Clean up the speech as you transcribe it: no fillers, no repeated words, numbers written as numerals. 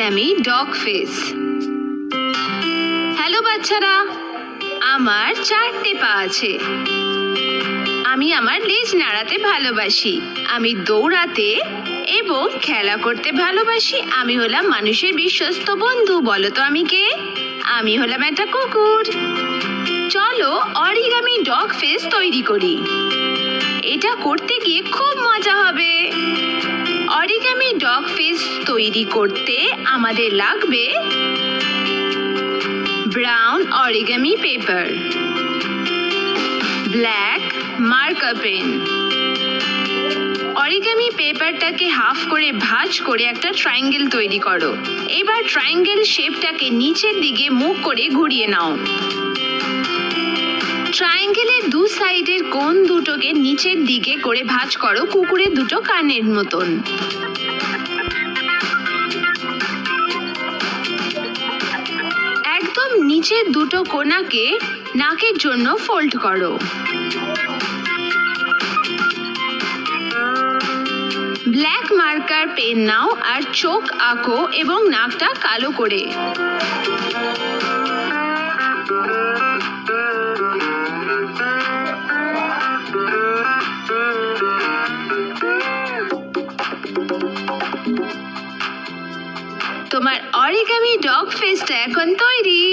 Origami dog face. Hello বাচ্চারা, আমার 4টে পা আছে। আমি আমার লেজ নাড়াতে ভালোবাসি, আমি দৌড়াতে এবং খেলা করতে ভালোবাসি। আমি হলাম মানুষের বিশ্বস্ত বন্ধু। বলো তো আমি কে? আমি হলাম একটা কুকুর। চলো অরিগামি ডগ ফেস তৈরি করি। এটা করতে গিয়ে খুব মজা হবে। অরিগামি ডগ ফেস তৈরি করতে আমাদের লাগবে brown origami paper, black marker pen. Origami পেপারটাকে হাফ করে ভাঁজ করে একটা ট্রায়াঙ্গেল তৈরি করো। এবার ট্রায়াঙ্গেল শেপটাকে নিচের দিকে মুখ করে ঘুরিয়ে নাও। ট্রায়াঙ্গেলের দু সাইডের কোণ দুটোকে নিচের দিকে করে ভাঁজ করো কুকুরের দুটো কানের মতন। একদম নিচের দুটো কোণাকে নাকের জন্য ফোল্ড করো। ব্ল্যাক মার্কার পেন নাও আর চোখ আঁকো এবং নাকটা কালো করে। তোমার অরিগামি ডগ ফেসটা এখন তৈরি।